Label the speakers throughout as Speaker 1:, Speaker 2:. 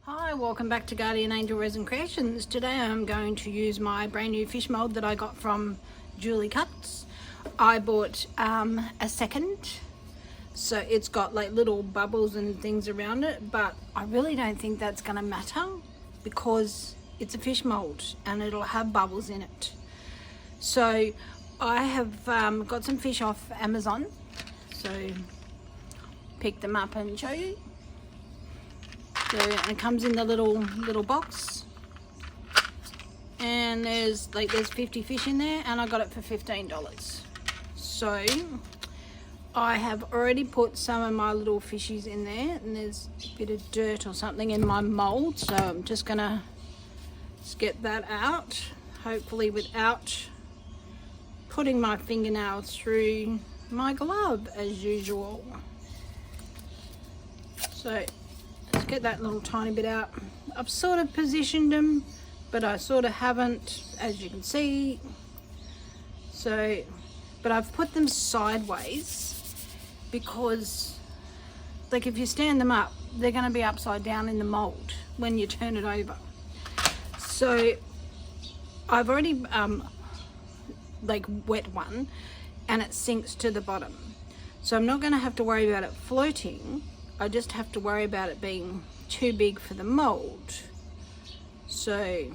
Speaker 1: Hi, welcome back to Guardian Angel Resin Creations. Today I'm going to use my brand new fish mold that I got from Julie Cuts. I bought a second, so it's got like little bubbles and things around it, but I really don't think that's going to matter because it's a fish mold and it'll have bubbles in it. So I have got some fish off Amazon, so pick them up and show you. So it comes in the little box, and there's 50 fish in there, and I got it for $15. So I have already put some of my little fishies in there, and there's a bit of dirt or something in my mold, so I'm just gonna get that out, hopefully without putting my fingernails through my glove as usual. So let's get that little tiny bit out. I've sort of positioned them, but I sort of haven't, as you can see. So, but I've put them sideways because, like, if you stand them up, they're going to be upside down in the mold when you turn it over. So I've already wet one, and it sinks to the bottom. So I'm not going to have to worry about it floating. I just have to worry about it being too big for the mold. So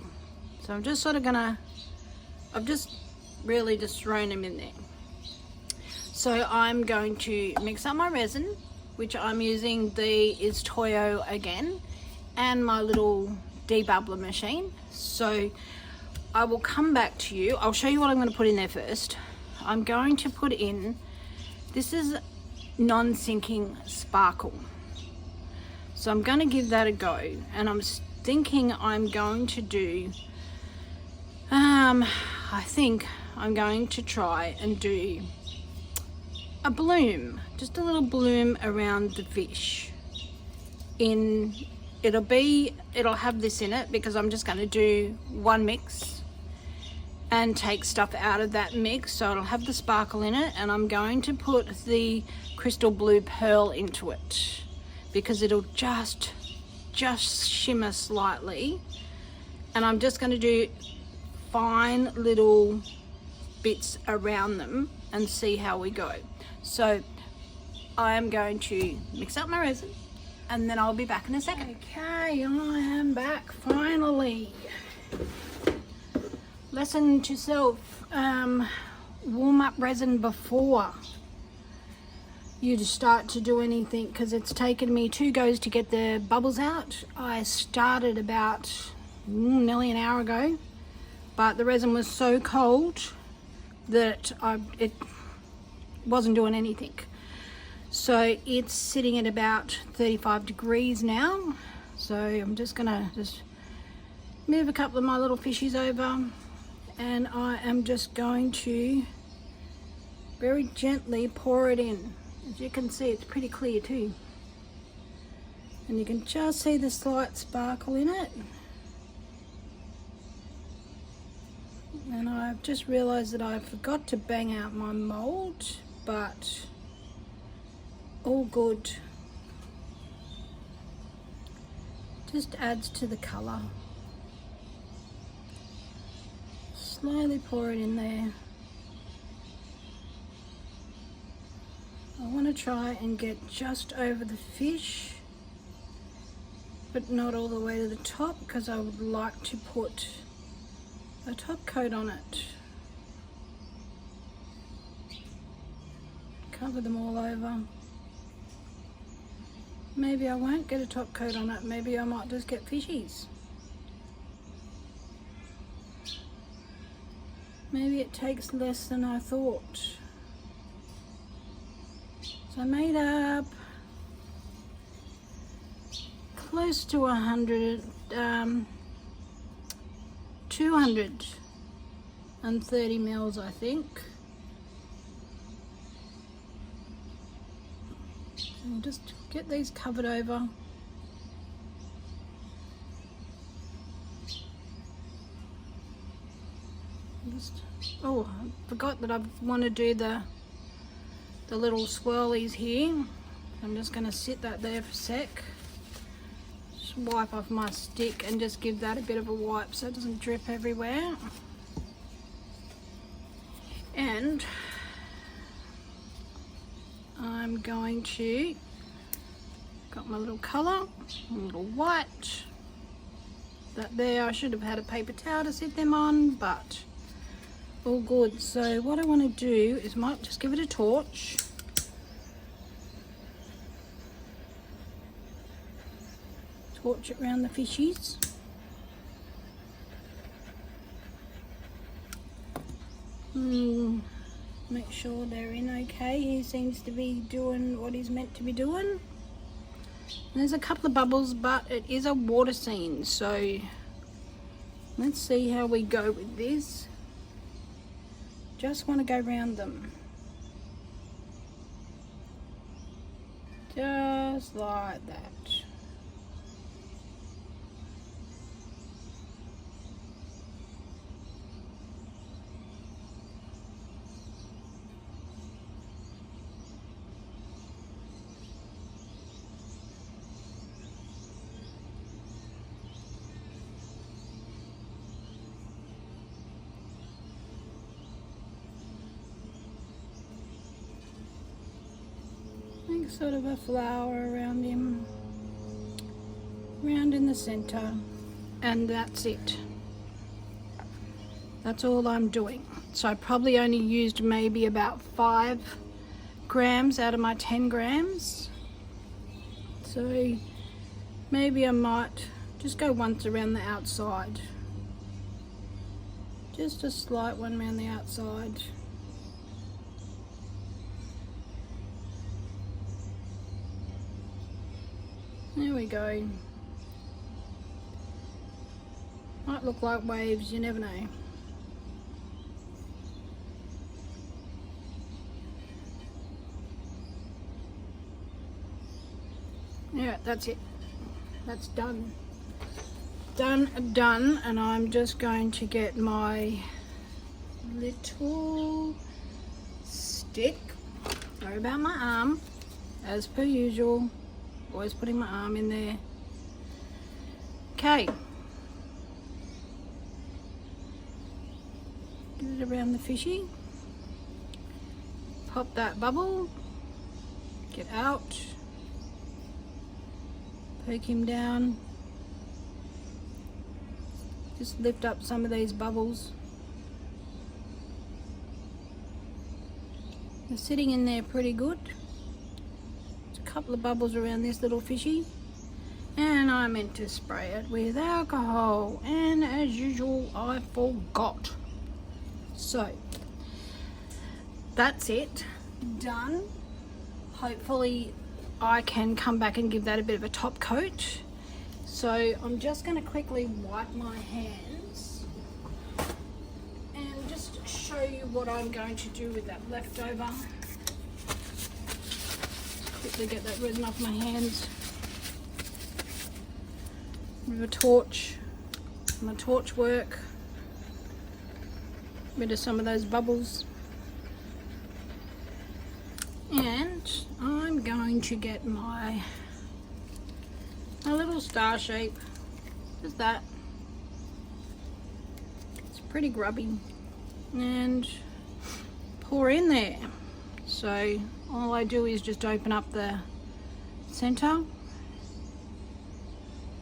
Speaker 1: I'm just sort of gonna, I've just really just thrown them in there. So I'm going to mix up my resin, which I'm using is Toyo again, and my little debubbler machine. So I will come back to you. I'll show you what I'm going to put in there first. I'm going to put in, this is non-sinking sparkle. So I'm going to give that a go, and I'm thinking I'm going to do, I think I'm going to try and do a bloom, just a little bloom around the fish. It'll have this in it because I'm just going to do one mix and take stuff out of that mix, so it'll have the sparkle in it, and I'm going to put the crystal blue pearl into it because it'll just shimmer slightly, and I'm just going to do fine little bits around them and see how we go. So I am going to mix up my resin, and then I'll be back in a second. Okay, I am back finally. Lesson to self, warm up resin before you start to do anything, because it's taken me 2 goes to get the bubbles out. I started about nearly an hour ago, but the resin was so cold that it wasn't doing anything. So it's sitting at about 35 degrees now. So I'm just gonna move a couple of my little fishies over, and I am just going to very gently pour it in. As you can see, it's pretty clear too, and you can just see the slight sparkle in it. And I've just realized that I forgot to bang out my mold, but all good. Just adds to the color. Slowly pour it in there. I want to try and get just over the fish, but not all the way to the top, because I would like to put a top coat on it. Cover them all over. Maybe I won't get a top coat on it. Maybe I might just get fishies. Maybe it takes less than I thought. So I made up close to 230 mils, I think. And just get these covered over. Oh, I forgot that I want to do the little swirlies here. I'm just going to sit that there for a sec. Just just wipe off my stick and just give that a bit of a wipe so it doesn't drip everywhere. And I'm going to, got my little colour, a little white. That there, I should have had a paper towel to set them on, but all good. So what I want to do is might just give it a torch. Torch it around the fishies. Make sure they're in okay. He seems to be doing what he's meant to be doing. And there's a couple of bubbles, but it is a water scene, so let's see how we go with this. Just want to go around them. Just like that. Sort of a flower around him, round in the center, and that's it. That's all I'm doing. So I probably only used maybe about 5 grams out of my 10 grams. So maybe I might just go once around the outside. Just a slight one around the outside. There we go. Might look like waves, you never know. Yeah, that's it. That's done. Done, and I'm just going to get my little stick. Sorry about my arm, as per usual. Always putting my arm in there. Okay. Get it around the fishy. Pop that bubble. Get out. Poke him down. Just lift up some of these bubbles. They're sitting in there pretty good. Couple of bubbles around this little fishy, and I meant to spray it with alcohol, and as usual I forgot. So that's it, done. Hopefully I can come back and give that a bit of a top coat. So I'm just going to quickly wipe my hands and just show you what I'm going to do with that leftover. Quickly get that resin off my hands. With a torch, my torch work. Rid of some of those bubbles. And I'm going to get my little star shape. Just that. It's pretty grubby. And pour in there. So all I do is just open up the center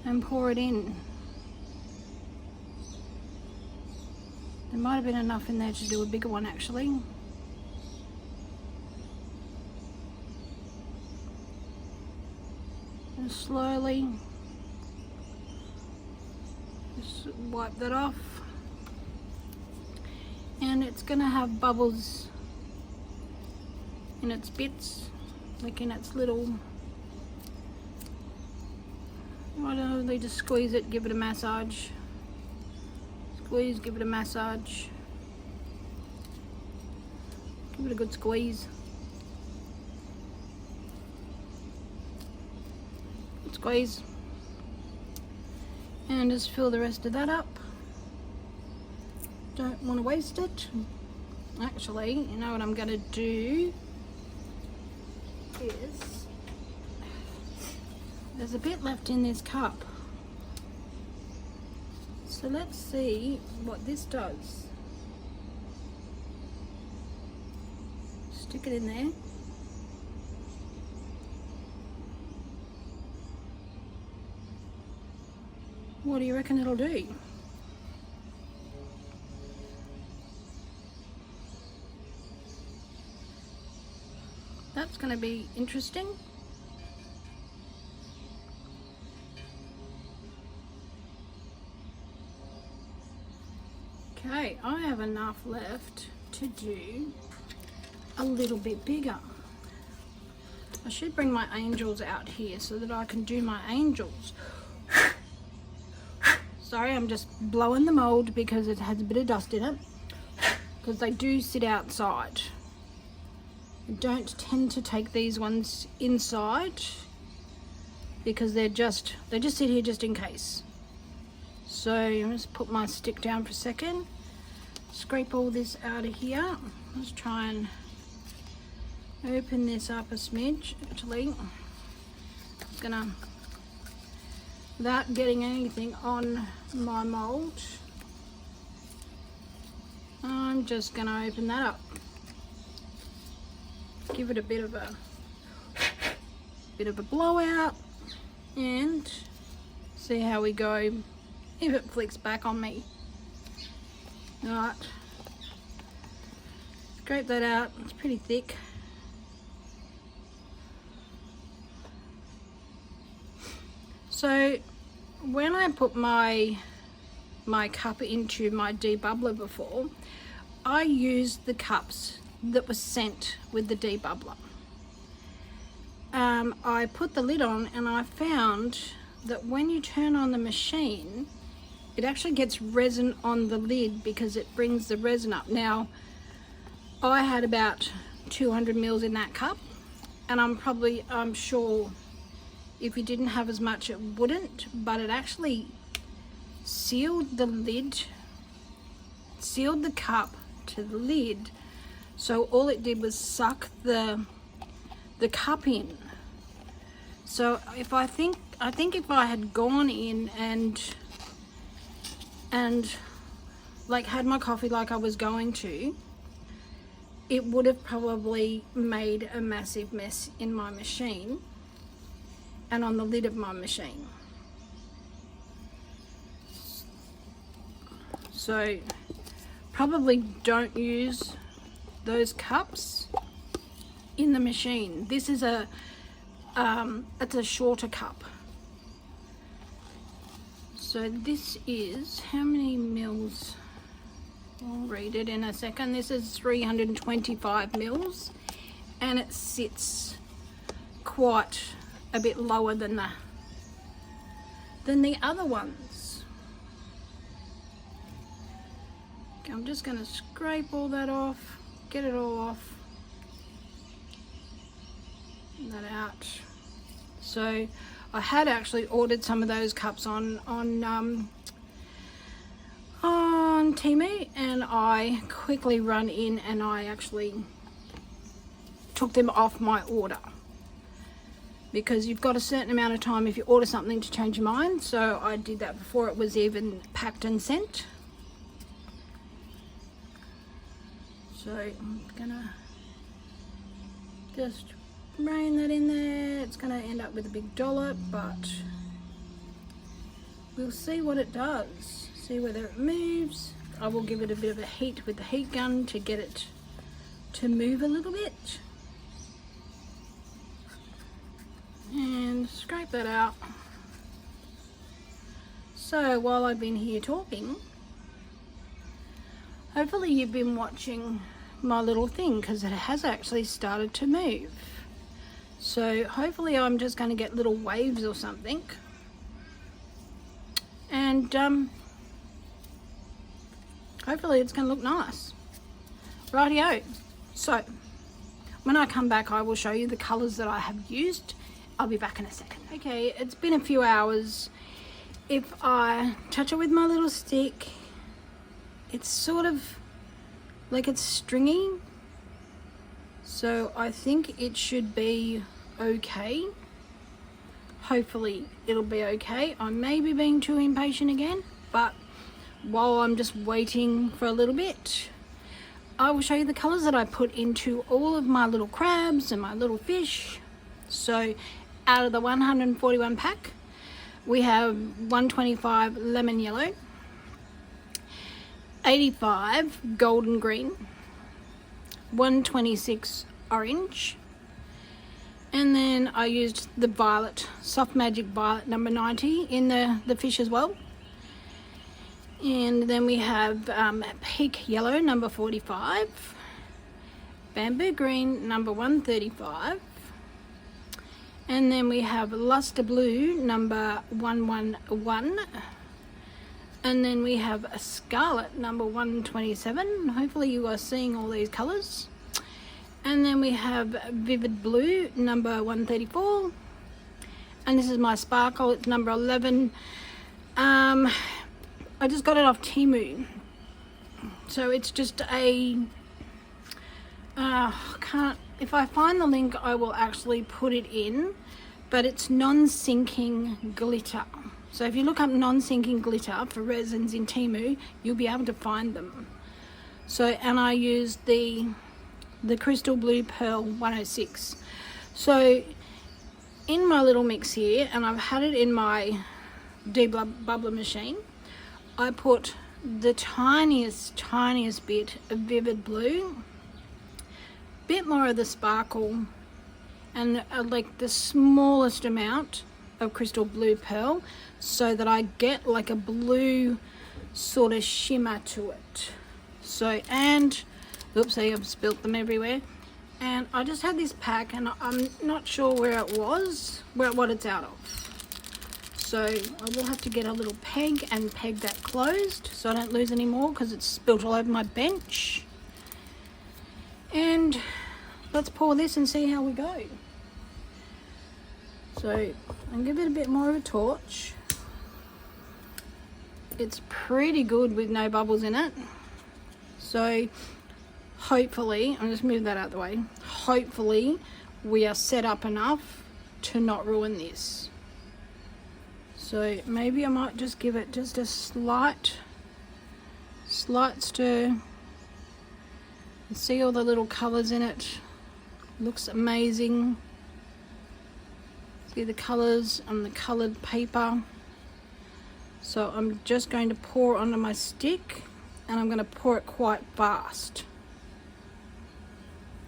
Speaker 1: and pour it in. There might have been enough in there to do a bigger one actually. And slowly just wipe that off. And it's going to have bubbles in its bits, like in its little, I don't know, just squeeze it, give it a massage. Squeeze, give it a massage. Give it a good squeeze. Good squeeze. And just fill the rest of that up. Don't want to waste it. Actually, you know what I'm going to do is, there's a bit left in this cup. So let's see what this does. Stick it in there. What do you reckon it'll do? That's going to be interesting. Okay, I have enough left to do a little bit bigger. I should bring my angels out here so that I can do my angels. Sorry, I'm just blowing the mold because it has a bit of dust in it, because they do sit outside. I don't tend to take these ones inside because they just sit here just in case. So I'm just put my stick down for a second, scrape all this out of here. Let's try and open this up a smidge. Actually, I'm gonna, without getting anything on my mold, I'm just gonna open that up. Give it a bit of a blowout and see how we go if it flicks back on me. Alright, scrape that out. It's pretty thick. So when I put my cup into my debubbler before, I used the cups that was sent with the debubbler. I put the lid on and I found that when you turn on the machine, it actually gets resin on the lid because it brings the resin up. Now, I had about 200 mils in that cup, and I'm sure if you didn't have as much it wouldn't, but it actually sealed the lid, sealed the cup to the lid. So all it did was suck the cup in. So I think if I had gone in and like had my coffee like I was going to, it would have probably made a massive mess in my machine and on the lid of my machine. So probably don't use those cups in the machine. This is it's a shorter cup. So this is, how many mils? I'll read it in a second. This is 325 mils, and it sits quite a bit lower than the other ones. Okay, I'm just going to scrape all that off, get it all off, that out. So I had actually ordered some of those cups on Temu, and I quickly run in and I actually took them off my order, because you've got a certain amount of time if you order something to change your mind. So I did that before it was even packed and sent. So I'm gonna just rain that in there. It's gonna end up with a big dollop, but we'll see what it does. See whether it moves. I will give it a bit of a heat with the heat gun to get it to move a little bit. And scrape that out. So while I've been here talking, hopefully you've been watching my little thing, because it has actually started to move. So hopefully I'm just going to get little waves or something, and hopefully it's going to look nice. Rightio. So when I come back I will show you the colours that I have used. I'll be back in a second. Okay, it's been a few hours. If I touch it with my little stick, it's sort of like it's stringy, so I think it should be okay. Hopefully it'll be okay. I may be being too impatient again, but while I'm just waiting for a little bit, I will show you the colours that I put into all of my little crabs and my little fish. So out of the 141 pack, we have 125 lemon yellow, 85 golden green, 126 orange, and then I used the violet, Soft Magic Violet number 90 in the fish as well. And then we have Peak Yellow number 45, Bamboo Green number 135, and then we have Luster Blue number 111, and then we have a Scarlet number 127. Hopefully you are seeing all these colours. And then we have Vivid Blue number 134, and this is my sparkle, it's number 11. I just got it off Temu, so it's just a if I find the link I will actually put it in, but it's non-sinking glitter. So if you look up non-sinking glitter for resins in Temu, you'll be able to find them. So, and I used the Crystal Blue Pearl 106. So in my little mix here, and I've had it in my debubbler machine, I put the tiniest bit of Vivid Blue, bit more of the sparkle, and like the smallest amount of Crystal Blue Pearl, so that I get like a blue sort of shimmer to it. So, and oopsie, I've spilt them everywhere. And I just had this pack, and I'm not sure where it was, what it's out of. So I will have to get a little peg and peg that closed so I don't lose any more, because it's spilt all over my bench. And let's pour this and see how we go. So I'll give it a bit more of a torch. It's pretty good with no bubbles in it. So hopefully, I'll just move that out of the way. Hopefully we are set up enough to not ruin this. So maybe I might just give it just a slight stir. You see all the little colours in it. Looks amazing. See the colours on the coloured paper. So I'm just going to pour onto my stick, and I'm going to pour it quite fast.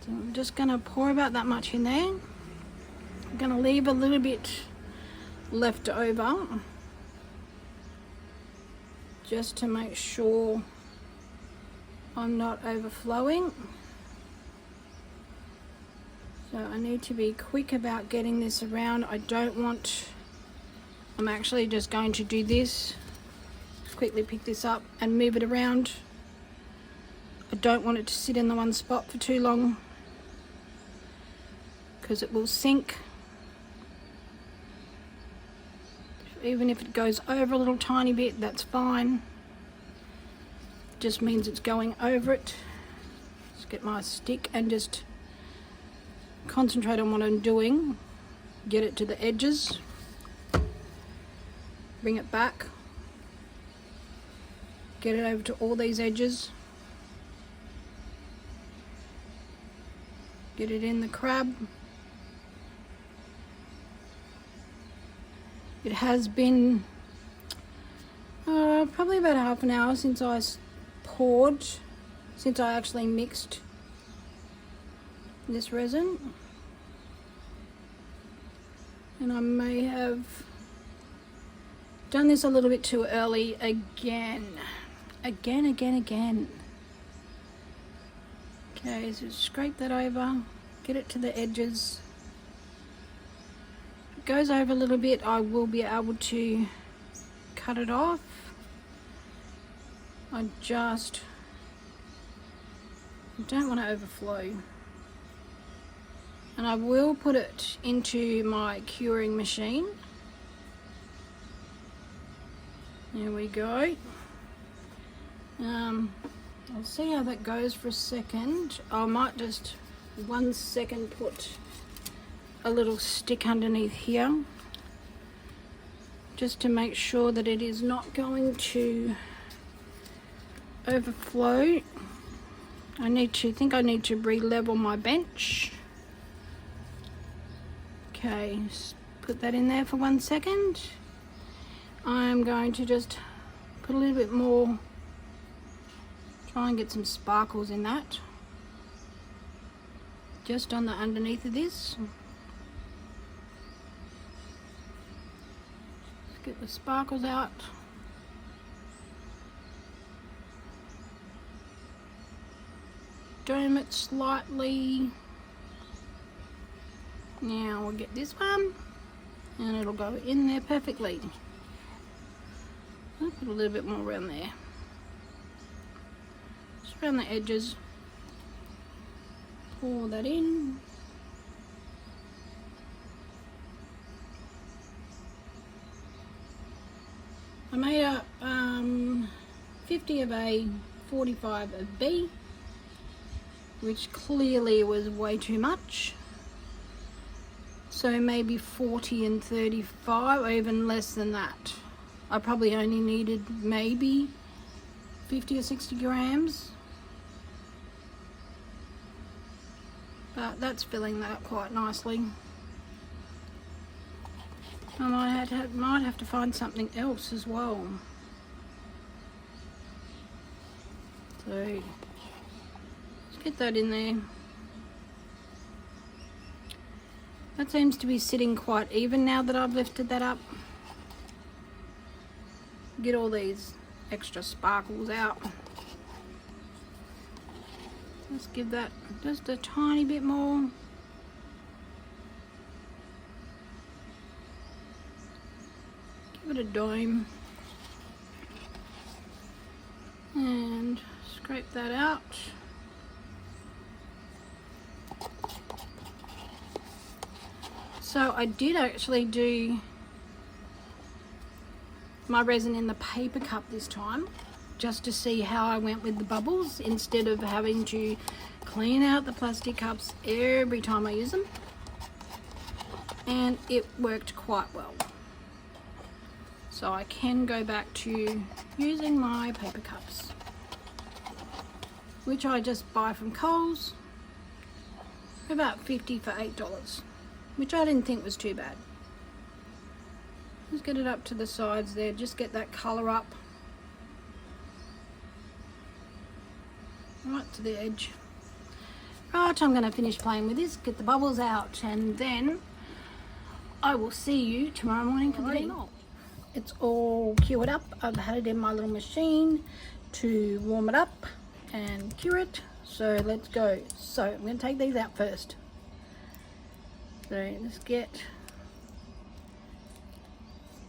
Speaker 1: So I'm just going to pour about that much in there. I'm going to leave a little bit left over, just to make sure I'm not overflowing. So I need to be quick about getting this around. I'm actually just going to do this, quickly pick this up and move it around. I don't want it to sit in the one spot for too long, because it will sink. Even if it goes over a little tiny bit, that's fine. Just means it's going over it. Just get my stick and just concentrate on what I'm doing. Get it to the edges. Bring it back. Get it over to all these edges. Get it in the crab. It has been probably about half an hour since I actually mixed this resin, and I may have done this a little bit too early again. Okay, so scrape that over, get it to the edges. If it goes over a little bit, I will be able to cut it off. I don't want to overflow. And I will put it into my curing machine. There we go. I'll see how that goes for a second. I might just 1 second put a little stick underneath here, just to make sure that it is not going to overflow. I need to re-level my bench. Okay, just put that in there for 1 second. I'm going to just put a little bit more, try and get some sparkles in that, just on the underneath of this. Let's get the sparkles out. Dome it slightly. Now we'll get this one and it'll go in there perfectly. I'll put a little bit more around there, just around the edges. Pour that in. I made a 50 of A, 45 of B, which clearly was way too much. So maybe 40 and 35, or even less than that. I probably only needed maybe 50 or 60 grams. But that's filling that up quite nicely. I might have to find something else as well. So let's get that in there. That seems to be sitting quite even now that I've lifted that up. Get all these extra sparkles out. Let's give that just a tiny bit more. Give it a dome. And scrape that out. So I did actually do my resin in the paper cup this time, just to see how I went with the bubbles, instead of having to clean out the plastic cups every time I use them. And it worked quite well. So I can go back to using my paper cups, which I just buy from Coles, about 50 for $8. Which I didn't think was too bad. Just get it up to the sides there, just get that colour up. Right to the edge. Right, I'm going to finish playing with this, get the bubbles out, and then I will see you tomorrow morning for the day. It's all cured up. I've had it in my little machine to warm it up and cure it. So let's go. So I'm going to take these out first. So let's spin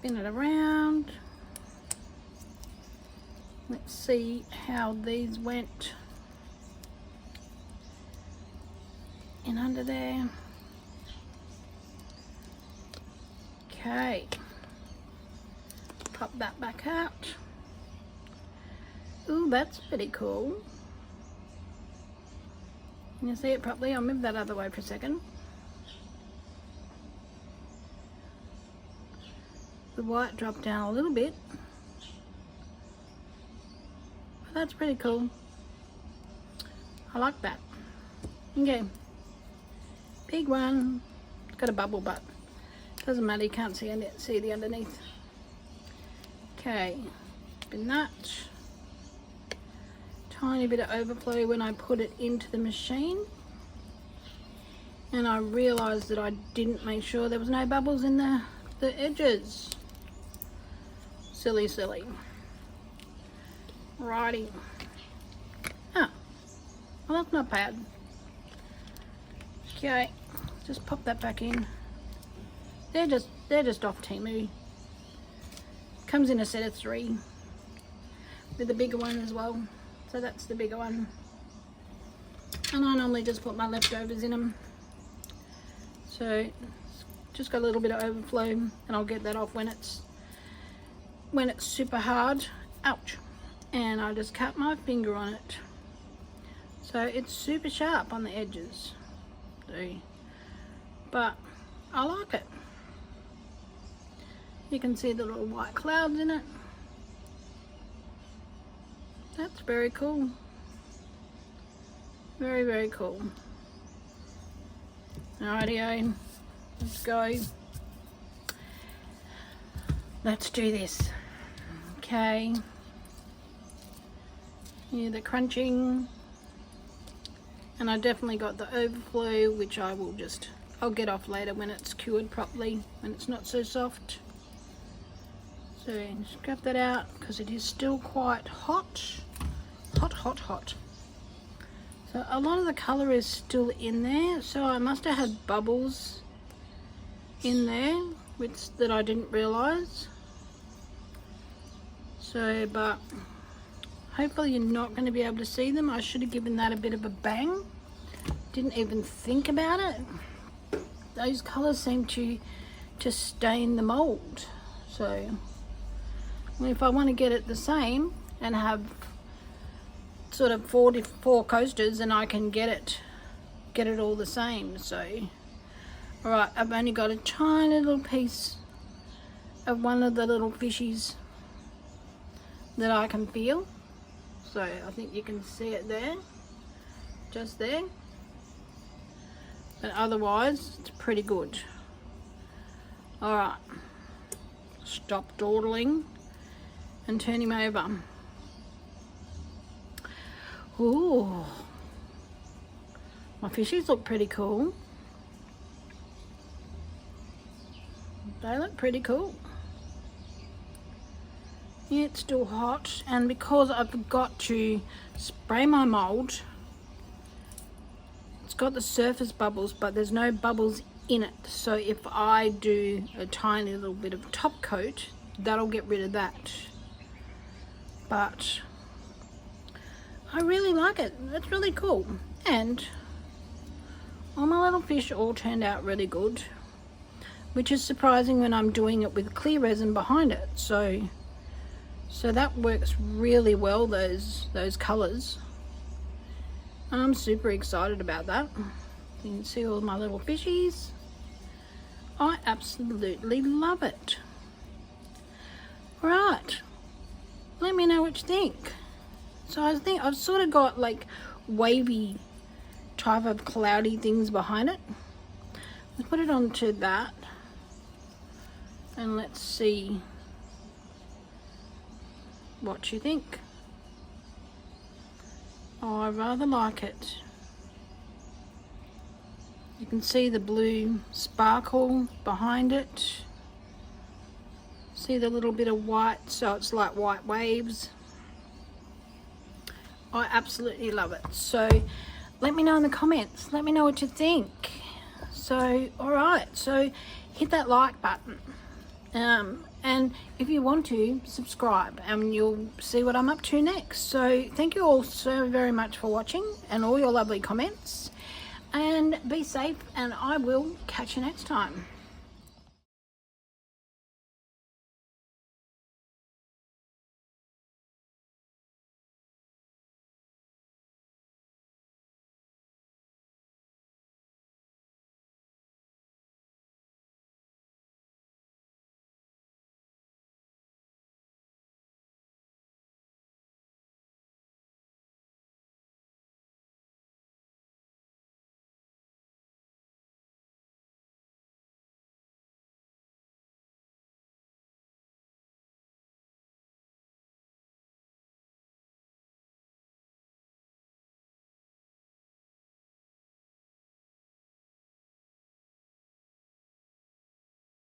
Speaker 1: it around. Let's see how these went in under there. Okay, pop that back out. Ooh, that's pretty cool. Can you see it properly? I'll move that other way for a second. The white dropped down a little bit, but that's pretty cool. I like that. Okay, big one. It's got a bubble, but doesn't matter. You can't see the underneath. Okay, spin that. Tiny bit of overflow when I put it into the machine, and I realised that I didn't make sure there was no bubbles in the edges. Silly. Righty. Ah, well, that's not bad. Okay, just pop that back in. They're just off Temu. Comes in a set of 3 with a bigger one as well. So that's the bigger one. And I normally just put my leftovers in them. So just got a little bit of overflow, and I'll get that off when it's super hard. Ouch. And I just cut my finger on it. So it's super sharp on the edges. But I like it. You can see the little white clouds in it. That's very cool. Very, very cool. Alrighty, let's go. Let's do this. Okay. Yeah, the crunching. And I definitely got the overflow, which I'll get off later when it's cured properly, when it's not so soft. So just grab that out because it is still quite hot. Hot. So a lot of the colour is still in there, so I must have had bubbles in there that I didn't realise. So, but hopefully you're not going to be able to see them. I should have given that a bit of a bang. Didn't even think about it. Those colours seem to stain the mould. So if I want to get it the same and have sort of 4 coasters, and I can get it all the same. So alright, I've only got a tiny little piece of one of the little fishies that I can feel. So I think you can see it there, just there. But otherwise it's pretty good. Alright, stop dawdling and turn him over. Ooh, my fishies look pretty cool. They look pretty cool. Yeah, it's still hot, and because I forgot to spray my mould, it's got the surface bubbles, but there's no bubbles in it. So if I do a tiny little bit of top coat, that'll get rid of that. But I really like it. It's really cool. And all my little fish all turned out really good, which is surprising when I'm doing it with clear resin behind it. So that works really well, those colours. I'm super excited about that. You can see all my little fishies. I absolutely love it. Right, let me know what you think. So I think I've sort of got like wavy type of cloudy things behind it. Let's put it onto that and let's see what you think. Oh, I rather like it. You can see the blue sparkle behind it. See the little bit of white, so it's like white waves. I absolutely love it. So let me know in the comments. Let me know what you think. So alright, so hit that like button. And if you want to, subscribe and you'll see what I'm up to next. So thank you all so very much for watching and all your lovely comments. And be safe, and I will catch you next time.